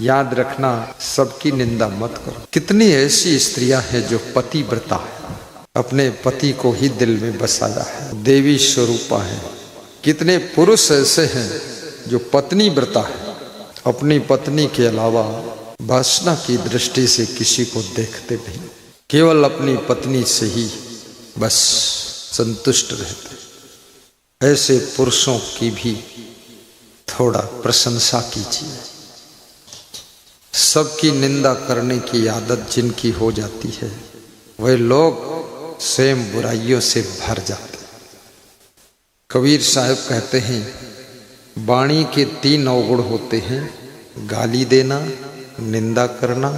याद रखना, सबकी निंदा मत करो। कितनी ऐसी स्त्रियां हैं जो पतिव्रता है, अपने पति को ही दिल में बसाया है, देवी स्वरूपा है। कितने पुरुष ऐसे हैं जो पत्नी व्रता है, अपनी पत्नी के अलावा वासना की दृष्टि से किसी को देखते नहीं, केवल अपनी पत्नी से ही बस संतुष्ट रहते। ऐसे पुरुषों की भी थोड़ा प्रशंसा कीजिए। सबकी निंदा करने की आदत जिनकी हो जाती है, वे लोग स्वयं बुराइयों से भर जाते। कबीर साहब कहते हैं, वाणी के 3 अवगुण होते हैं, गाली देना, निंदा करना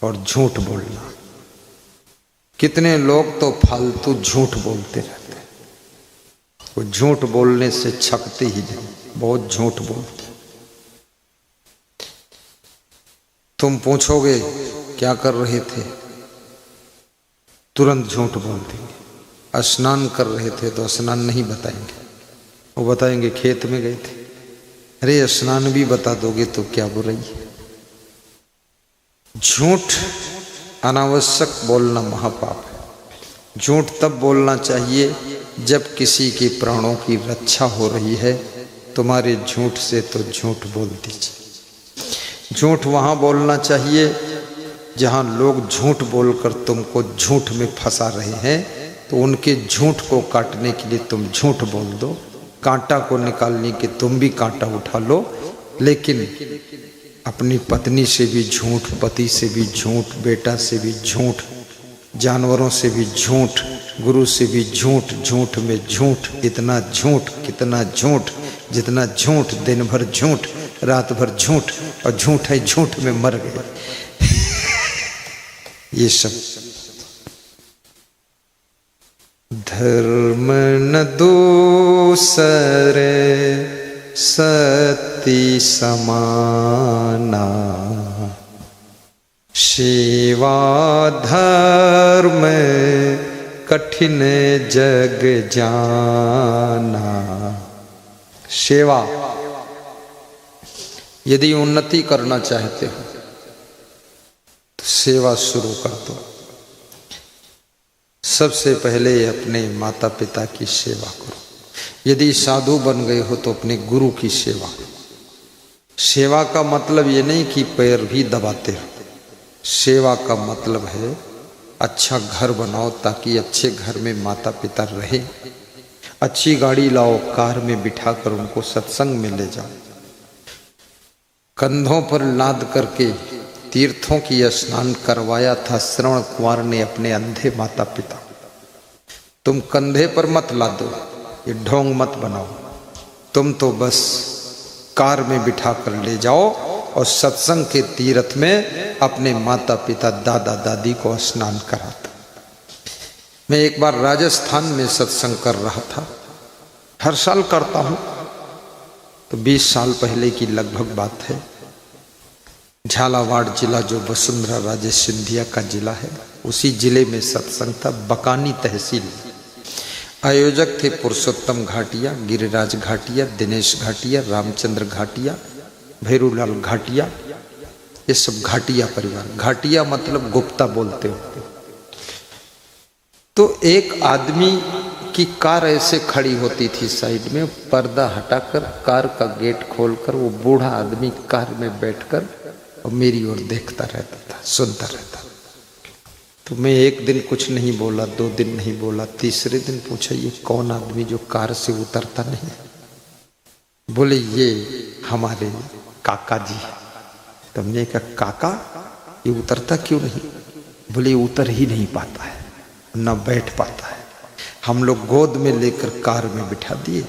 और झूठ बोलना। कितने लोग तो फालतू झूठ बोलते रहते हैं, वो झूठ बोलने से छपते ही नहीं, बहुत झूठ बोलते। तुम पूछोगे क्या कर रहे थे, तुरंत झूठ बोल देंगे। स्नान कर रहे थे तो स्नान नहीं बताएंगे, वो बताएंगे खेत में गए थे। अरे स्नान भी बता दोगे तो क्या बुराई है। झूठ अनावश्यक बोलना महापाप है। झूठ तब बोलना चाहिए जब किसी के प्राणों की रक्षा हो रही है। तुम्हारे झूठ से तो झूठ बोल दीजिए। झूठ वहाँ बोलना चाहिए जहाँ लोग झूठ बोलकर तुमको झूठ में फंसा रहे हैं, तो उनके झूठ को काटने के लिए तुम झूठ बोल दो। कांटा को निकालने के तुम भी कांटा उठा लो, लेकिन अपनी पत्नी से भी झूठ, पति से भी झूठ, बेटा से भी झूठ, जानवरों से भी झूठ, गुरु से भी झूठ, झूठ में झूठ, इतना झूठ, कितना झूठ, जितना झूठ, दिन भर झूठ, रात भर झूठ, और झूठ है झूठ में मर गए। ये सब धर्म न दूसरे सती समाना, सेवा धर्म कठिन जग जाना। सेवा, यदि उन्नति करना चाहते हो तो सेवा शुरू कर दो। सबसे पहले अपने माता पिता की सेवा करो। यदि साधु बन गए हो तो अपने गुरु की सेवा करो। सेवा का मतलब ये नहीं कि पैर भी दबाते हो। सेवा का मतलब है अच्छा घर बनाओ ताकि अच्छे घर में माता पिता रहे। अच्छी गाड़ी लाओ, कार में बिठाकर उनको सत्संग में ले जाओ। कंधों पर लाद करके तीर्थों की स्नान करवाया था श्रवण कुमार ने अपने अंधे माता पिता। तुम कंधे पर मत लादो, ये ढोंग मत बनाओ। तुम तो बस कार में बिठा कर ले जाओ और सत्संग के तीर्थ में अपने माता पिता, दादा दादी को स्नान कराता। मैं एक बार राजस्थान में सत्संग कर रहा था, हर साल करता हूँ, तो 20 साल पहले की लगभग बात है। झालावाड़ जिला जो वसुंधरा राजे सिंधिया का जिला है, उसी जिले में सत्संग था। बकानी तहसील। आयोजक थे पुरुषोत्तम घाटिया, गिरिराज घाटिया, दिनेश घाटिया, रामचंद्र घाटिया, भैरूलाल घाटिया, ये सब घाटिया परिवार। घाटिया मतलब गुप्ता बोलते हो। तो एक आदमी की कार ऐसे खड़ी होती थी साइड में, पर्दा हटाकर कार का गेट खोलकर वो बूढ़ा आदमी कार में बैठकर और मेरी ओर देखता रहता था, सुनता रहता। तो मैं एक दिन कुछ नहीं बोला, 2 दिन नहीं बोला, तीसरे दिन पूछा ये कौन आदमी जो कार से उतरता नहीं? बोले ये हमारे काका जी है। तो हमने कहा काका ये उतरता क्यों नहीं? बोले उतर ही नहीं पाता है, न बैठ पाता है। हम लोग गोद में लेकर कार में बिठा दिए,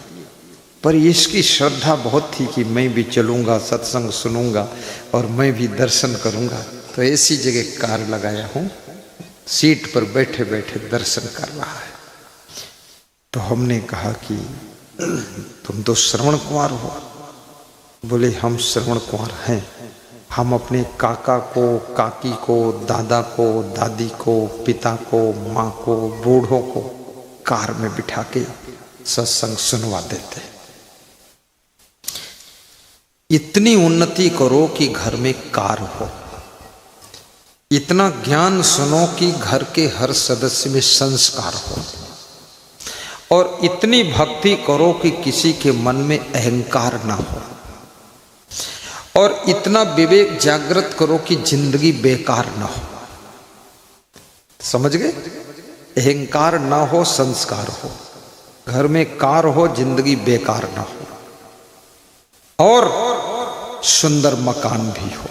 पर इसकी श्रद्धा बहुत थी कि मैं भी चलूँगा, सत्संग सुनूंगा और मैं भी दर्शन करूँगा। तो ऐसी जगह कार लगाया हूँ, सीट पर बैठे बैठे दर्शन कर रहा है। तो हमने कहा कि तुम तो श्रवण कुमार हो। बोले हम श्रवण कुमार हैं, हम अपने काका को, काकी को, दादा को, दादी को, पिता को, माँ को, बूढ़ों को कार में बिठा के सत्संग सुनवा देते। इतनी उन्नति करो कि घर में कार हो, इतना ज्ञान सुनो कि घर के हर सदस्य में संस्कार हो, और इतनी भक्ति करो कि किसी के मन में अहंकार ना हो, और इतना विवेक जागृत करो कि जिंदगी बेकार ना हो। समझ गए? अहंकार ना हो, संस्कार हो, घर में कार हो, जिंदगी बेकार ना हो, और सुंदर मकान भी हो।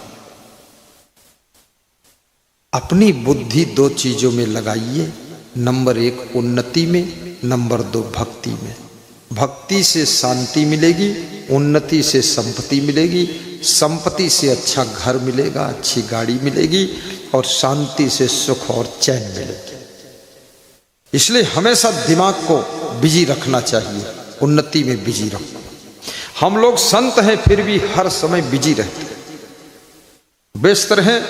अपनी बुद्धि दो चीजों में लगाइए, नंबर 1 उन्नति में, नंबर 2 भक्ति में। भक्ति से शांति मिलेगी, उन्नति से संपत्ति मिलेगी, संपत्ति से अच्छा घर मिलेगा, अच्छी गाड़ी मिलेगी, और शांति से सुख और चैन मिलेगी। इसलिए हमेशा दिमाग को बिजी रखना चाहिए, उन्नति में बिजी रखो। हम लोग संत हैं फिर भी हर समय बिजी रहते हैं, व्यस्त रहें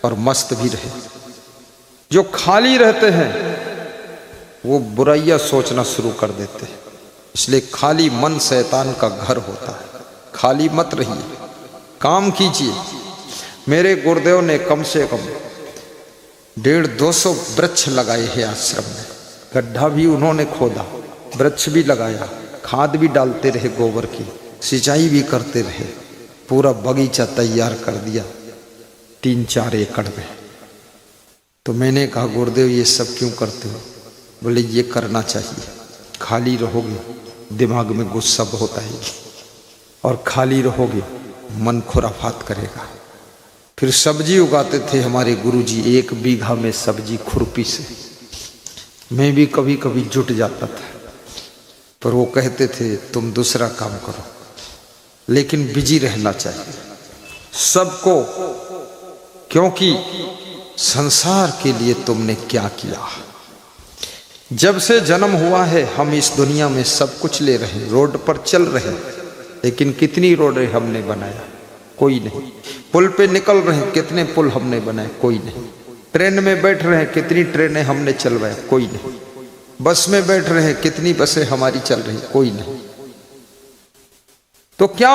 और मस्त भी रहे। जो खाली रहते हैं वो बुराइयां सोचना शुरू कर देते हैं। इसलिए खाली मन शैतान का घर होता है। खाली मत रहिए, काम कीजिए। मेरे गुरुदेव ने कम से कम 150-200 वृक्ष लगाए हैं आश्रम में। गड्ढा भी उन्होंने खोदा, वृक्ष भी लगाया, खाद भी डालते रहे, गोबर की सिंचाई भी करते रहे, पूरा बगीचा तैयार कर दिया 3-4 एकड़ में। तो मैंने कहा गुरुदेव ये सब क्यों करते हो? बोले ये करना चाहिए, खाली रहोगे दिमाग में गुस्सा बहुत आएगी, और खाली रहोगे मन खुराफात करेगा। फिर सब्जी उगाते थे हमारे गुरुजी, 1 बीघा में सब्जी खुरपी से। मैं भी कभी कभी जुट जाता था, पर वो कहते थे तुम दूसरा काम करो, लेकिन बिजी रहना चाहिए सबको, क्योंकि संसार के लिए तुमने क्या किया। जब से जन्म हुआ है हम इस दुनिया में सब कुछ ले रहे, रोड पर चल रहे, लेकिन कितनी रोडें हमने बनाया? कोई नहीं। पुल पे निकल रहे हैं, कितने पुल हमने बनाए? कोई नहीं। ट्रेन में बैठ रहे हैं, कितनी ट्रेनें हमने चलवाए? कोई नहीं। बस में बैठ रहे हैं, कितनी बसें हमारी चल रही? कोई नहीं। तो क्या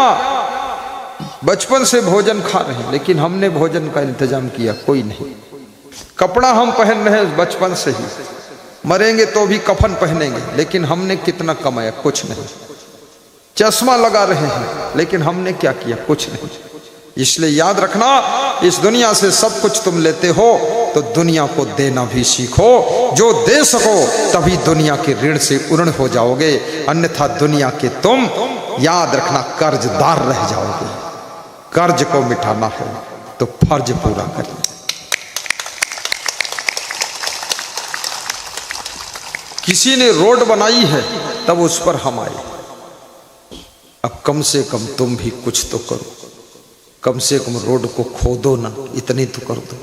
बचपन से भोजन खा रहे हैं, लेकिन हमने भोजन का इंतजाम किया? कोई नहीं। कपड़ा हम पहन रहे हैं बचपन से ही, मरेंगे तो भी कफन पहनेंगे, लेकिन हमने कितना कमाया? कुछ नहीं। चश्मा लगा रहे हैं, लेकिन हमने क्या किया? कुछ नहीं। इसलिए याद रखना, इस दुनिया से सब कुछ तुम लेते हो तो दुनिया को देना भी सीखो। जो दे सको तभी दुनिया के ऋण से ऋण हो जाओगे, अन्यथा दुनिया के तुम याद रखना कर्जदार रह जाओगे। कर्ज को मिटाना है तो फर्ज पूरा करिए। किसी ने रोड बनाई है तब उस पर हम आए, अब कम से कम तुम भी कुछ तो करो, कम से कम रोड को खोदो ना, इतनी तो कर दो।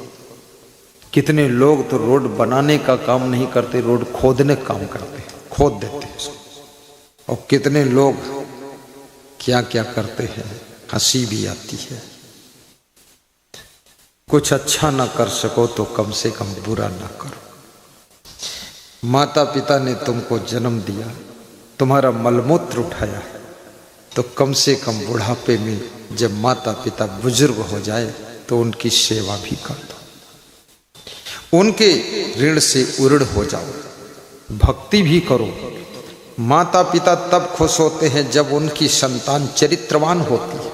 कितने लोग तो रोड बनाने का काम नहीं करते, रोड खोदने का काम करते हैं, खोद देते हैं उसको। और कितने लोग क्या क्या करते हैं, हंसी भी आती है। कुछ अच्छा ना कर सको तो कम से कम बुरा ना करो। माता पिता ने तुमको जन्म दिया, तुम्हारा मलमूत्र उठाया, तो कम से कम बुढ़ापे में जब माता पिता बुजुर्ग हो जाए तो उनकी सेवा भी कर दो, उनके ऋण से उऋण हो जाओ, भक्ति भी करो। माता पिता तब खुश होते हैं जब उनकी संतान चरित्रवान होती है।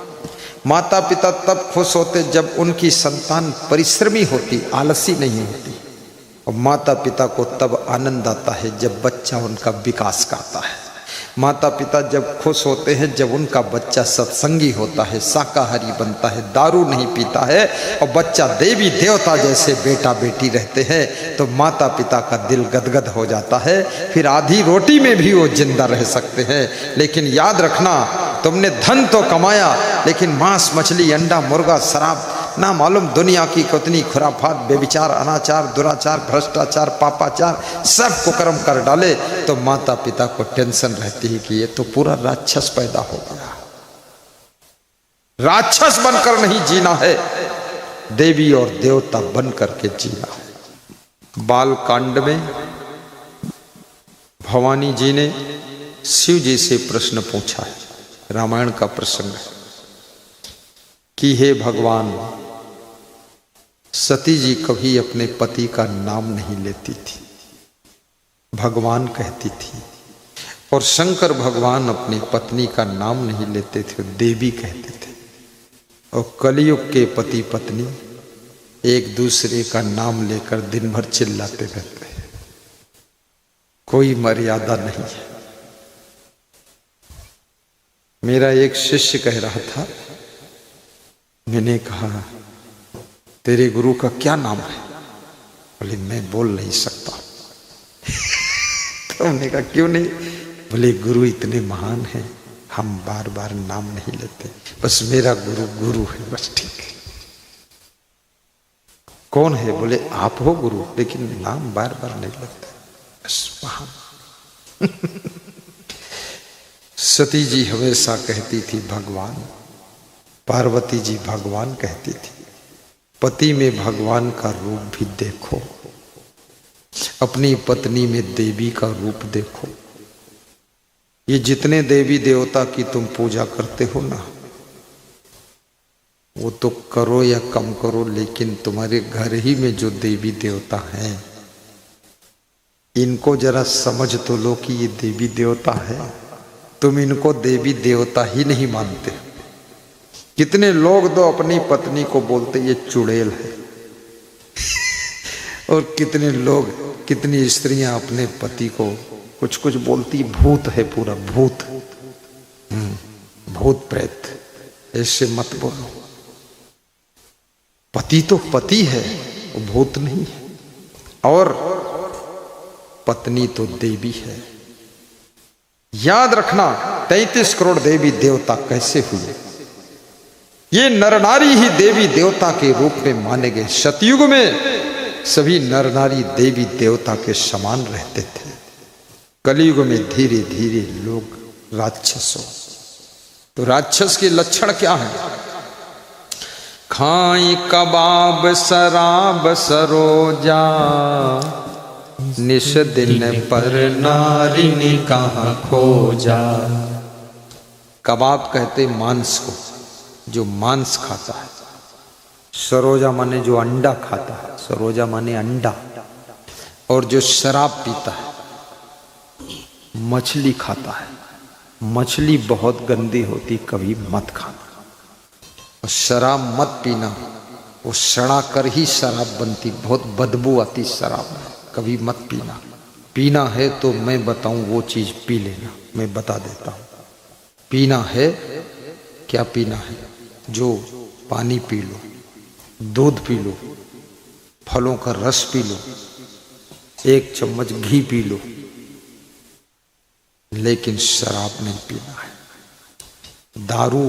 माता पिता तब खुश होते जब उनकी संतान परिश्रमी होती, आलसी नहीं होती। और माता पिता को तब आनंद आता है जब बच्चा उनका विकास करता है। माता पिता जब खुश होते हैं जब उनका बच्चा सत्संगी होता है, शाकाहारी बनता है, दारू नहीं पीता है, और बच्चा देवी देवता जैसे बेटा बेटी रहते हैं, तो माता पिता का दिल गदगद हो जाता है। फिर आधी रोटी में भी वो जिंदा रह सकते हैं। लेकिन याद रखना, तुमने धन तो कमाया, लेकिन मांस मछली अंडा मुर्गा शराब ना मालूम दुनिया की कितनी खुराफात, बेविचार, अनाचार, दुराचार, भ्रष्टाचार, पापाचार सब कुकर्म कर डाले, तो माता पिता को टेंशन रहती है कि ये तो पूरा राक्षस पैदा हो गया। राक्षस बनकर नहीं जीना है, देवी और देवता बन करके जीना है। बाल कांड में भवानी जी ने शिव जी से प्रश्न पूछा है, रामायण का प्रसंग है। कि हे भगवान, सती जी कभी अपने पति का नाम नहीं लेती थी, भगवान कहती थी। और शंकर भगवान अपनी पत्नी का नाम नहीं लेते थे, देवी कहते थे। और कलयुग के पति पत्नी एक दूसरे का नाम लेकर दिन भर चिल्लाते रहते हैं, कोई मर्यादा नहीं है। मेरा एक शिष्य कह रहा था, मैंने कहा तेरे गुरु का क्या नाम है? बोले मैं बोल नहीं सकता। तो हमने कहा क्यों नहीं? बोले गुरु इतने महान हैं, हम बार बार नाम नहीं लेते, बस मेरा गुरु गुरु है, बस ठीक है। कौन है? बोले आप हो गुरु, लेकिन नाम बार बार नहीं लेते, बस महान। सती जी हमेशा कहती थी भगवान, पार्वती जी भगवान कहती थी। पति में भगवान का रूप भी देखो, अपनी पत्नी में देवी का रूप देखो। ये जितने देवी देवता की तुम पूजा करते हो ना, वो तो करो या कम करो, लेकिन तुम्हारे घर ही में जो देवी देवता हैं, इनको जरा समझ तो लो कि ये देवी देवता है। तुम इनको देवी देवता ही नहीं मानते। कितने लोग तो अपनी पत्नी को बोलते ये चुड़ैल है, और कितने लोग, कितनी स्त्रियां अपने पति को कुछ कुछ बोलती भूत है, पूरा भूत, भूत प्रेत। ऐसे मत बोलो, पति तो पति है, वो भूत नहीं है। और पत्नी तो देवी है। याद रखना, 33 करोड़ देवी देवता कैसे हुए? ये नर नारी ही देवी देवता के रूप में माने गए। सतयुग में सभी नर नारी देवी देवता के समान रहते थे। कलयुग में धीरे धीरे लोग राक्षस हो। तो राक्षस के लक्षण क्या है? खाई कबाब शराब सरोजा, निश दिन पर नारी ने कहाँ खोजा। कबाब कहते मांस को, जो मांस खाता है। सरोजा माने जो अंडा खाता है, सरोजा माने अंडा। और जो शराब पीता है, मछली खाता है। मछली बहुत गंदी होती, कभी मत खाना। और शराब मत पीना, वो सड़ा कर ही शराब बनती, बहुत बदबू आती शराब में, कभी मत पीना। पीना है तो मैं बताऊं वो चीज पी लेना, मैं बता देता हूं। पीना है, क्या पीना है? जो पानी पी लो, दूध पी लो, फलों का रस पी लो, 1 चम्मच घी पी लो, लेकिन शराब नहीं पीना है। दारू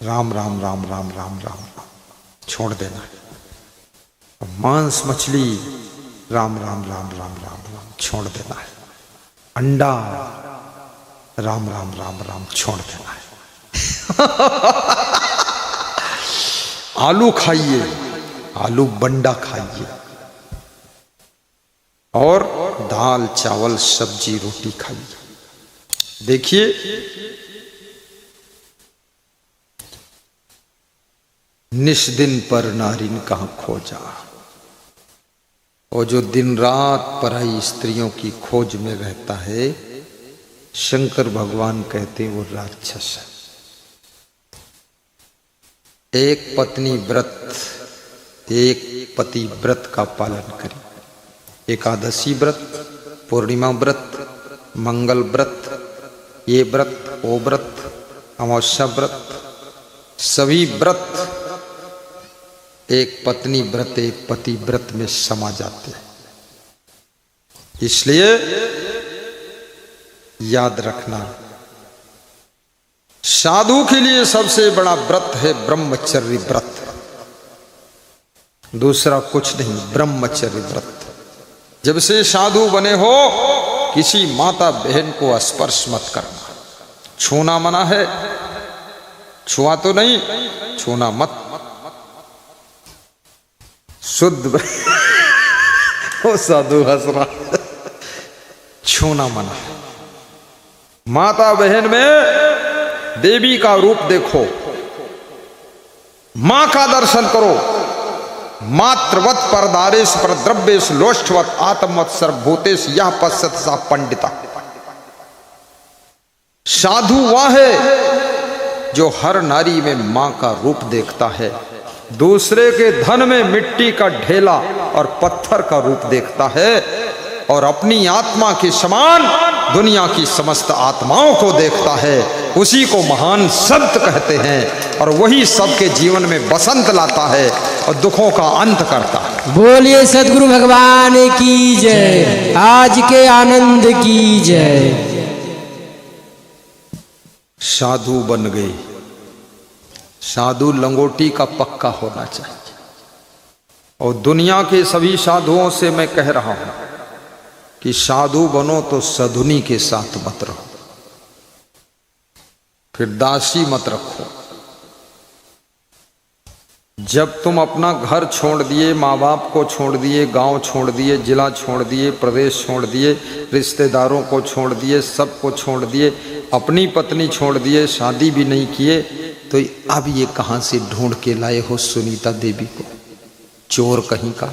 राम राम राम राम राम राम राम छोड़ देना है। मांस मछली राम राम राम राम राम राम छोड़ देना है। अंडा राम राम राम राम छोड़ देना है। आलू खाइए, आलू बंडा खाइए, और दाल चावल सब्जी रोटी खाइए। देखिए, निष्दिन पर नारीन कहाँ खोजा। और जो दिन रात पराई स्त्रियों की खोज में रहता है, शंकर भगवान कहते वो राक्षस है। एक पत्नी व्रत, एक पति व्रत का पालन करें। एकादशी व्रत, पूर्णिमा व्रत, मंगल व्रत, ये व्रत, वो व्रत, अमावस्या व्रत, सभी व्रत एक पत्नी व्रत, एक पति व्रत में समा जाते हैं। इसलिए याद रखना, साधु के लिए सबसे बड़ा व्रत है ब्रह्मचर्य व्रत, दूसरा कुछ नहीं, ब्रह्मचर्य व्रत। जब से साधु बने हो, किसी माता बहन को स्पर्श मत करना। छूना मना है, छुआ तो नहीं, छूना मत। शुद्ध वो साधु हंस रहा, छूना मना है। माता बहन में देवी का रूप देखो, मां का दर्शन करो। मात्रवत परदारेश पर द्रव्येश लोष्ठवत आत्मवत सर्वभूतेश यह पश्यत सा पंडिता। साधु वह है जो हर नारी में मां का रूप देखता है, दूसरे के धन में मिट्टी का ढेला और पत्थर का रूप देखता है, और अपनी आत्मा के समान दुनिया की समस्त आत्माओं को देखता है। उसी को महान संत कहते हैं, और वही सबके जीवन में बसंत लाता है और दुखों का अंत करता है। बोलिए सद्गुरु भगवान की जय, आज के आनंद की जय। साधु बन गए। साधु लंगोटी का पक्का होना चाहिए, और दुनिया के सभी साधुओं से मैं कह रहा हूं कि साधु बनो तो सधुनी के साथ मत रहो, फिर दासी मत रखो। जब तुम अपना घर छोड़ दिए, माँ बाप को छोड़ दिए, गांव छोड़ दिए, जिला छोड़ दिए, प्रदेश छोड़ दिए, रिश्तेदारों को छोड़ दिए, सबको छोड़ दिए, अपनी पत्नी छोड़ दिए, शादी भी नहीं किए, तो अब ये कहां से ढूंढ के लाए हो सुनीता देवी को, चोर कहीं का।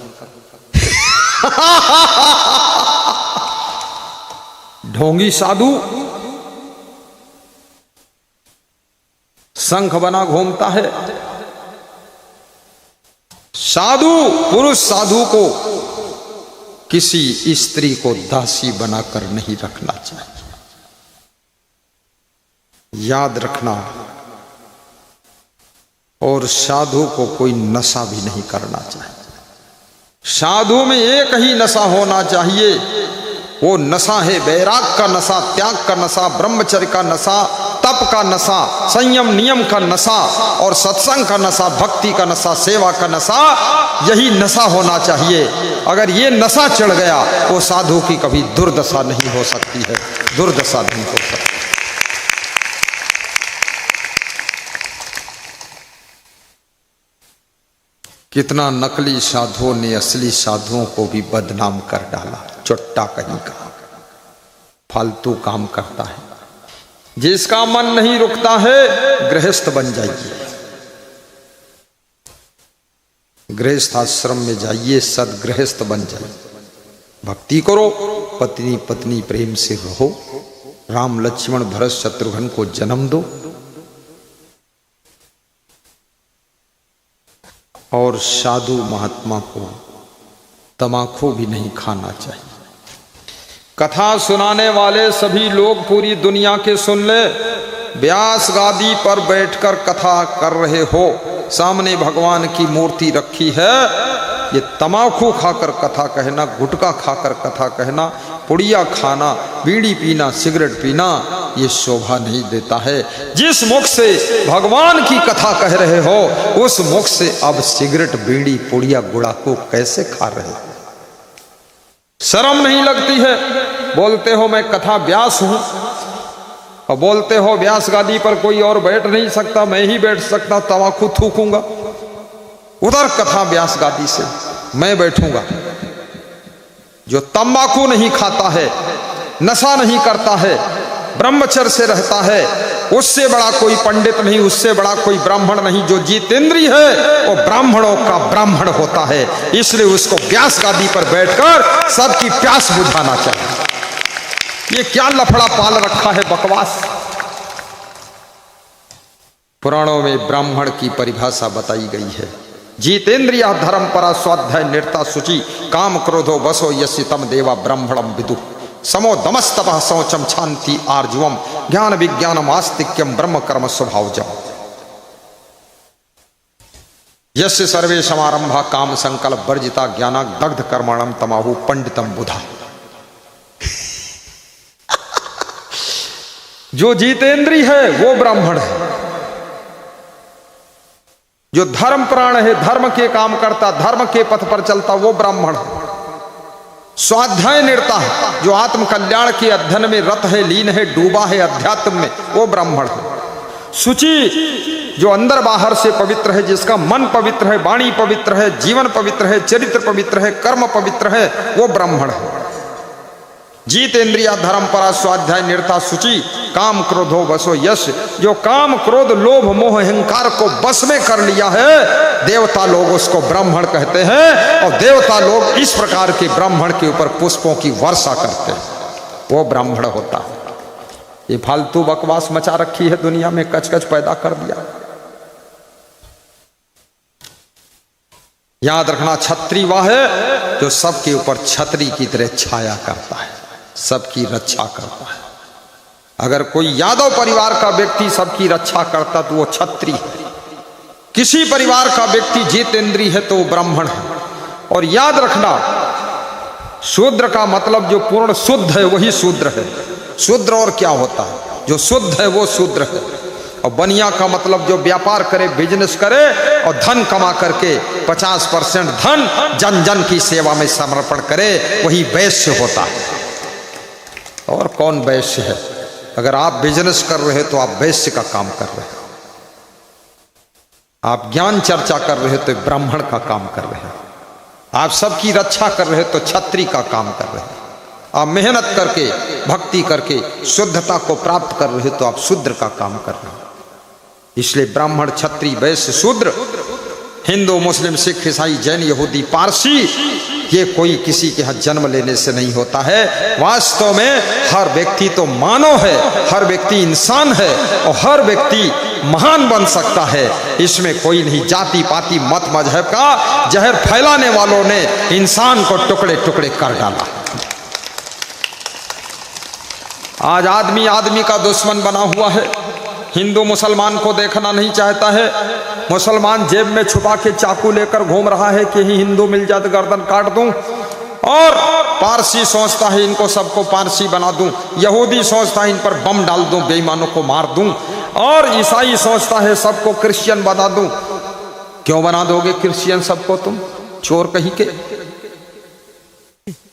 ढोंगी साधु शंख बना घूमता है। साधु पुरुष साधु को किसी स्त्री को दासी बनाकर नहीं रखना चाहिए। याद रखना, और साधु को कोई नशा भी नहीं करना चाहिए। साधु में एक ही नशा होना चाहिए, वो नशा है वैराग का नशा, त्याग का नशा, ब्रह्मचर्य का नशा, तप का नशा, संयम नियम का नशा, और सत्संग का नशा, भक्ति का नशा, सेवा का नशा। यही नशा होना चाहिए। अगर ये नशा चढ़ गया, वो साधु की कभी दुर्दशा नहीं हो सकती है, दुर्दशा नहीं हो सकती। कितना नकली साधुओं ने असली साधुओं को भी बदनाम कर डाला। चुट्टा कहीं का फालतू काम करता है। जिसका मन नहीं रुकता है, गृहस्थ बन जाइए, गृहस्थ आश्रम में जाइए, सदगृहस्थ बन जाइए, भक्ति करो, पत्नी पत्नी प्रेम से रहो, राम लक्ष्मण भरत शत्रुघ्न को जन्म दो, और साधु महात्मा को तमाकू भी नहीं खाना चाहिए। कथा सुनाने वाले सभी लोग पूरी दुनिया के सुन ले। व्यास गादी पर बैठकर कथा कर रहे हो, सामने भगवान की मूर्ति रखी है, ये तमाकू खाकर कथा कहना, गुटखा खाकर कथा कहना, पुड़िया खाना, बीड़ी पीना, सिगरेट पीना, ये शोभा नहीं देता है। जिस मुख से भगवान की कथा कह रहे हो, उस मुख से अब सिगरेट, बीड़ी, पुड़िया, गुड़ाकू कैसे खा रहे हो? शर्म नहीं लगती है? बोलते हो मैं कथा व्यास हूं, और बोलते हो व्यास गादी पर कोई और बैठ नहीं सकता, मैं ही बैठ सकता, तमाकू थूकूंगा। उधर कथा व्यास गादी से मैं बैठूंगा। जो तंबाकू नहीं खाता है, नशा नहीं करता है, ब्रह्मचर्य से रहता है, उससे बड़ा कोई पंडित नहीं, उससे बड़ा कोई ब्राह्मण नहीं। जो जितेंद्रिय है वो ब्राह्मणों का ब्राह्मण होता है, इसलिए उसको व्यास गादी पर बैठकर सबकी प्यास बुझाना चाहिए। ये क्या लफड़ा पाल रखा है, बकवास। पुराणों में ब्राह्मण की परिभाषा बताई गई है। जितेंद्रिय धर्म परा स्वाध्याय निर्ता शुचि काम क्रोधो वसो यस्य तम देवा ब्राह्मणम विदु समो दमस्तपः शौचम शांति आर्जवम ज्ञान विज्ञानम आस्तिक्यम ब्रह्म कर्म स्वभावजम यस्य सर्वे समारंभा काम संकल्प वर्जिता ज्ञाना दग्ध कर्मणम तमाहु पंडितम बुधा। जो जितेंद्रिय है वो ब्राह्मण है। जो धर्म प्राण है, धर्म के काम करता, धर्म के पथ पर चलता, वो ब्राह्मण है। स्वाध्याय निरता है, जो आत्म कल्याण के अध्ययन में रत है, लीन है, डूबा है अध्यात्म में, वो ब्राह्मण है। शुचि, जो अंदर बाहर से पवित्र है, जिसका मन पवित्र है, वाणी पवित्र है, जीवन पवित्र है, चरित्र पवित्र है, कर्म पवित्र है, वो ब्राह्मण है। जीतेंद्रिया धर्म परा स्वाध्याय निरता शुचि काम क्रोधो वसो यश। जो काम क्रोध लोभ मोह अहंकार को बस में कर लिया है, देवता लोग उसको ब्राह्मण कहते हैं। और देवता लोग इस प्रकार के ब्राह्मण के ऊपर पुष्पों की वर्षा करते हैं, वो ब्राह्मण होता है। ये फालतू बकवास मचा रखी है दुनिया में, कचकच पैदा कर दिया। याद रखना, छत्री वह है जो सबके ऊपर छतरी की तरह छाया करता है, सबकी रक्षा करता है। अगर कोई यादव परिवार का व्यक्ति सबकी रक्षा करता तो वो छत्री है। किसी परिवार का व्यक्ति जितेंद्रिय है तो वो ब्राह्मण है। और याद रखना, शूद्र का मतलब जो पूर्ण शुद्ध है वही शूद्र है। शूद्र और क्या होता है? जो शुद्ध है वो शूद्र है। और बनिया का मतलब जो व्यापार करे, बिजनेस करे और धन कमा करके 50% धन जन जन की सेवा में समर्पण करे, वही वैश्य होता है। और कौन वैश्य है? अगर आप बिजनेस कर रहे हो तो आप वैश्य का काम कर रहे हो। आप ज्ञान चर्चा कर रहे हो तो ब्राह्मण का काम कर रहे हो। आप सबकी रक्षा कर रहे हो तो छत्री का काम कर रहे हो। आप मेहनत करके, भक्ति करके शुद्धता को प्राप्त कर रहे हो तो आप शूद्र का काम कर रहे हो। इसलिए ब्राह्मण, क्षत्रिय, वैश्य, शूद्र, हिंदू, मुस्लिम, सिख, ईसाई, जैन, यहूदी, पारसी, ये कोई किसी के यहाँ जन्म लेने से नहीं होता है। वास्तव में हर व्यक्ति तो मानव है, हर व्यक्ति इंसान है और हर व्यक्ति महान बन सकता है। इसमें कोई नहीं। जाति पाति मत मजहब का जहर फैलाने वालों ने इंसान को टुकड़े टुकड़े कर डाला। आज आदमी आदमी का दुश्मन बना हुआ है। हिंदू मुसलमान को देखना नहीं चाहता है। मुसलमान जेब में छुपा के चाकू लेकर घूम रहा है कि ही हिंदू मिल जाए तो गर्दन काट दूं। और पारसी सोचता है इनको सबको पारसी बना दूं। यहूदी सोचता है इन पर बम डाल दूं, बेईमानों को मार दूं। और ईसाई सोचता है सबको क्रिश्चियन बना दूं। क्यों बना दोगे क्रिश्चियन सबको तुम? चोर कहीं के।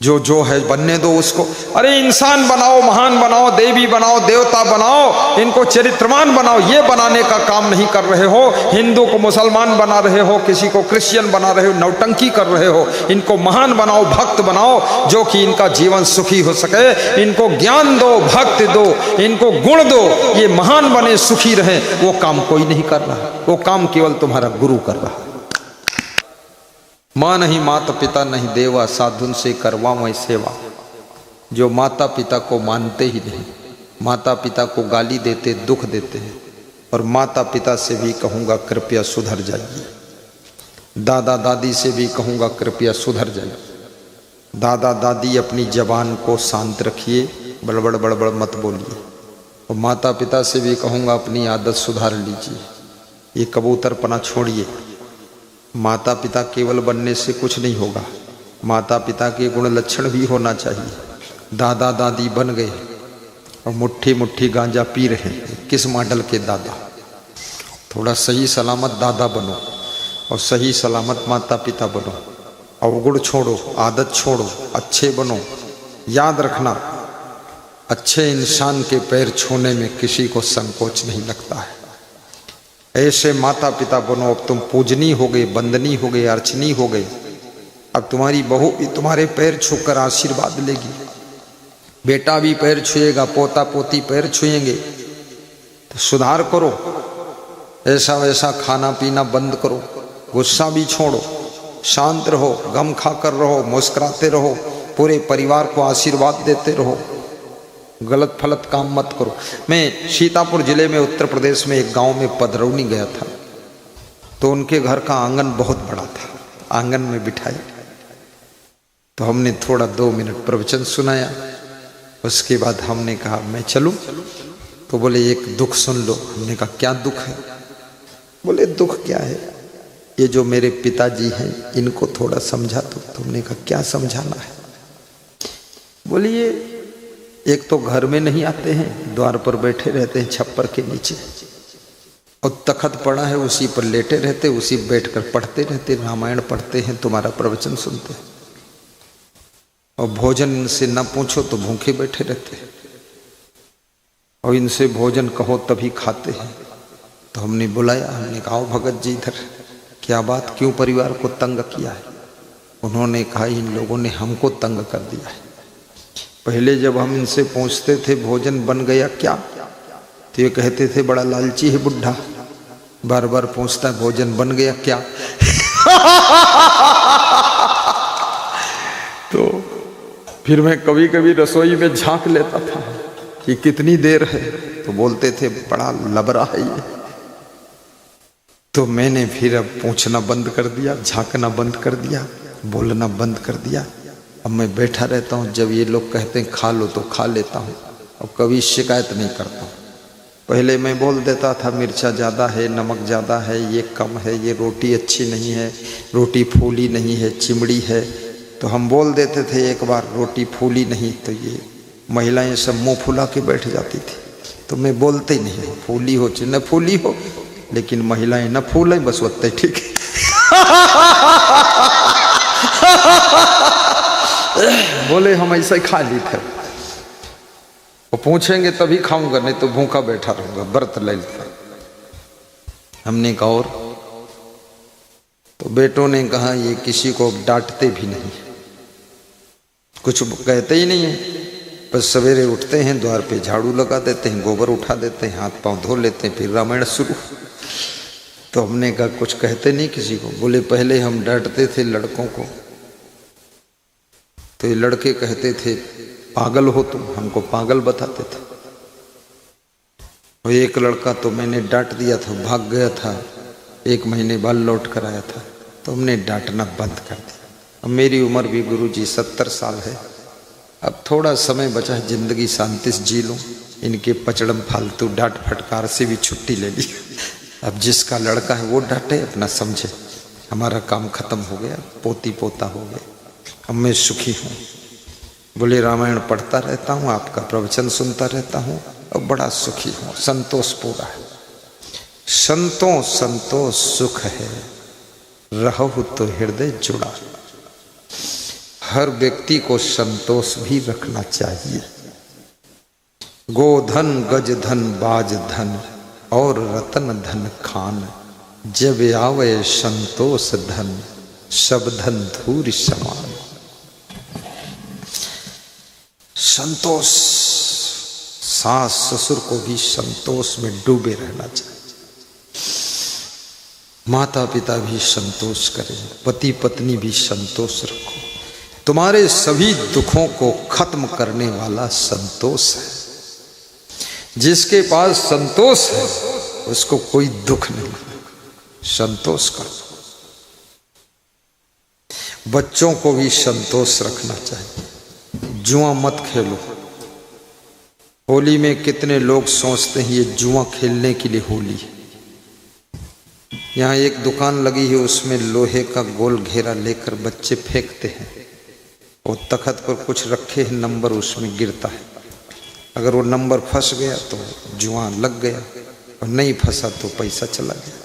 जो है बनने दो उसको। अरे इंसान बनाओ, महान बनाओ, देवी बनाओ, देवता बनाओ, इनको चरित्रवान बनाओ। ये बनाने का काम नहीं कर रहे हो। हिंदू को मुसलमान बना रहे हो, किसी को क्रिश्चियन बना रहे हो, नौटंकी कर रहे हो। इनको महान बनाओ, भक्त बनाओ, जो कि इनका जीवन सुखी हो सके। इनको ज्ञान दो, भक्ति दो, इनको गुण दो, ये महान बने, सुखी रहे। वो काम कोई नहीं कर रहा। वो काम केवल तुम्हारा गुरु कर रहा। माँ नहीं माता पिता नहीं देवा, साधुन से करवा मैं सेवा। जो माता पिता को मानते ही नहीं, माता पिता को गाली देते, दुख देते हैं। और माता पिता से भी कहूँगा कृपया सुधर जाइए। दादा दादी से भी कहूँगा कृपया सुधर जाइए। दादा दादी अपनी जबान को शांत रखिए, बड़बड़ बड़बड़ मत बोलिए। और माता पिता से भी कहूँगा अपनी आदत सुधार लीजिए। ये कबूतरपना छोड़िए। माता पिता केवल बनने से कुछ नहीं होगा, माता पिता के गुण लक्षण भी होना चाहिए। दादा दादी बन गए और मुट्ठी मुट्ठी गांजा पी रहे हैं, किस मॉडल के दादा? थोड़ा सही सलामत दादा बनो और सही सलामत माता पिता बनो। अवगुण छोड़ो, आदत छोड़ो, अच्छे बनो। याद रखना, अच्छे इंसान के पैर छूने में किसी को संकोच नहीं लगता है। ऐसे माता पिता बनो। अब तुम पूजनी हो गए, बंदनी हो गए, अर्चनी हो गए। अब तुम्हारी बहू भी तुम्हारे पैर छूकर आशीर्वाद लेगी, बेटा भी पैर छुएगा, पोता पोती पैर छुएंगे। तो सुधार करो, ऐसा वैसा खाना पीना बंद करो, गुस्सा भी छोड़ो, शांत रहो, गम खाकर रहो, मुस्कुराते रहो, पूरे परिवार को आशीर्वाद देते रहो। गलत फलत काम मत करो। मैं सीतापुर जिले में उत्तर प्रदेश में एक गांव में पधरौनी गया था, तो उनके घर का आंगन बहुत बड़ा था। आंगन में बिठाए तो हमने थोड़ा 2 मिनट प्रवचन सुनाया। उसके बाद हमने कहा मैं चलूं? तो बोले एक दुख सुन लो। हमने कहा क्या दुख है? बोले दुख क्या है? ये जो मेरे पिताजी हैं इनको थोड़ा समझा दो। तो हमने कहा क्या समझाना है? बोलिए एक तो घर में नहीं आते हैं, द्वार पर बैठे रहते हैं छप्पर के नीचे, और तखत पड़ा है उसी पर लेटे रहते, उसी बैठकर पढ़ते रहते, रामायण पढ़ते हैं, तुम्हारा प्रवचन सुनते हैं। और भोजन इनसे न पूछो तो भूखे बैठे रहते हैं, और इनसे भोजन कहो तभी खाते हैं। तो हमने बुलाया, हमने कहा भगत जी इधर, क्या बात, क्यों परिवार को तंग किया है? उन्होंने कहा इन लोगों ने हमको तंग कर दिया है। पहले जब हम इनसे पूछते थे भोजन बन गया क्या, तो ये कहते थे बड़ा लालची है बुढ़ा, बार बार पूछता है भोजन बन गया क्या। तो फिर मैं कभी कभी रसोई में झांक लेता था कि कितनी देर है, तो बोलते थे बड़ा लबरा है ये। तो मैंने फिर अब पूछना बंद कर दिया, झांकना बंद कर दिया, बोलना बंद कर दिया। अब मैं बैठा रहता हूँ, जब ये लोग कहते हैं खा लो तो खा लेता हूँ, अब कभी शिकायत नहीं करता हूँ। पहले मैं बोल देता था मिर्चा ज़्यादा है, नमक ज़्यादा है, ये कम है, ये रोटी अच्छी नहीं है, रोटी फूली नहीं है, चिमड़ी है। तो हम बोल देते थे एक बार रोटी फूली नहीं, तो ये महिलाएं सब मुंह फुला के बैठ जाती थी। तो मैं बोलते ही नहीं, फूली हो चाहे न फूली हो, लेकिन महिलाएं न फूलें बस वत्ते ठीक है। बोले हम ऐसा ही खा ली थे, वो पूछेंगे तभी खाऊंगा, नहीं तो भूखा बैठा रहूंगा, व्रत ले लेता। हमने कहा और, तो बेटों ने कहा ये किसी को डांटते भी नहीं, कुछ कहते ही नहीं है, बस सवेरे उठते हैं, द्वार पे झाड़ू लगा देते हैं, गोबर उठा देते हैं, हाथ पांव धो लेते हैं, फिर रामायण शुरू। तो हमने कहा कुछ कहते नहीं किसी को। बोले पहले हम डांटते थे लड़कों को, तो ये लड़के कहते थे पागल हो तुम, हमको पागल बताते थे। और एक लड़का तो मैंने डांट दिया था, भाग गया था, 1 महीने बाद लौट कर आया था, तो हमने डांटना बंद कर दिया। अब मेरी उम्र भी गुरुजी 70 साल है, अब थोड़ा समय बचा है, जिंदगी शांति से जी लूँ, इनके पचड़म फालतू डांट फटकार से भी छुट्टी ले ली। अब जिसका लड़का है वो डांटे, अपना समझे, हमारा काम खत्म हो गया, पोती पोता हो गया, अब मैं सुखी हूँ। बोले रामायण पढ़ता रहता हूँ, आपका प्रवचन सुनता रहता हूँ, अब बड़ा सुखी हूँ, संतोष पूरा है। संतों संतोष सुख है, रहो तो हृदय जुड़ा। हर व्यक्ति को संतोष भी रखना चाहिए। गोधन गज धन बाज धन और रतन धन खान, जब आवे संतोष धन सब धन धूर समान। संतोष, सास ससुर को भी संतोष में डूबे रहना चाहिए, माता पिता भी संतोष करें, पति पत्नी भी संतोष रखो। तुम्हारे सभी दुखों को खत्म करने वाला संतोष है। जिसके पास संतोष है उसको कोई दुख नहीं। संतोष करो। बच्चों को भी संतोष रखना चाहिए। जुआ मत खेलो। होली में कितने लोग सोचते हैं ये जुआ खेलने के लिए होली है। यहाँ एक दुकान लगी है, उसमें लोहे का गोल घेरा लेकर बच्चे फेंकते हैं, और तख्त पर कुछ रखे हैं नंबर, उसमें गिरता है। अगर वो नंबर फंस गया तो जुआ लग गया, और नहीं फंसा तो पैसा चला गया।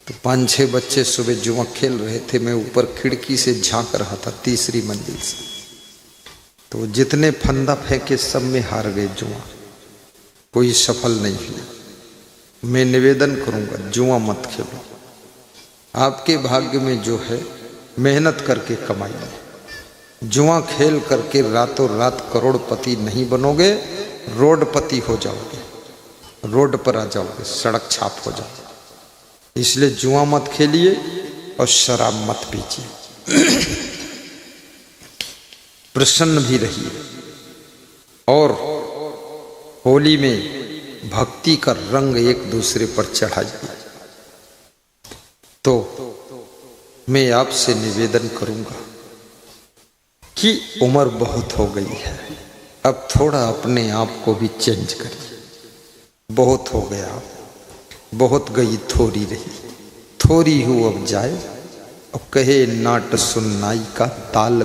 तो 5-6 बच्चे सुबह जुआ खेल रहे थे, मैं ऊपर खिड़की से झांक रहा था 3री मंजिल से। तो जितने फंदा फेंके सब में हार गए जुआ, कोई सफल नहीं हुआ। मैं निवेदन करूंगा जुआ मत खेलो। आपके भाग्य में जो है मेहनत करके कमाइए। जुआ खेल करके रातों रात करोड़पति नहीं बनोगे, रोडपति हो जाओगे, रोड पर आ जाओगे, सड़क छाप हो जाओगे। इसलिए जुआ मत खेलिए और शराब मत पीजिए। प्रसन्न भी रहिए, और होली में भक्ति का रंग एक दूसरे पर चढ़ाइए। तो मैं आपसे निवेदन करूंगा कि उम्र बहुत हो गई है, अब थोड़ा अपने आप को भी चेंज करिए। बहुत हो गया, बहुत गई थोड़ी रही, थोड़ी हो अब जाए, अब कहे नाट सुननाई का ताल।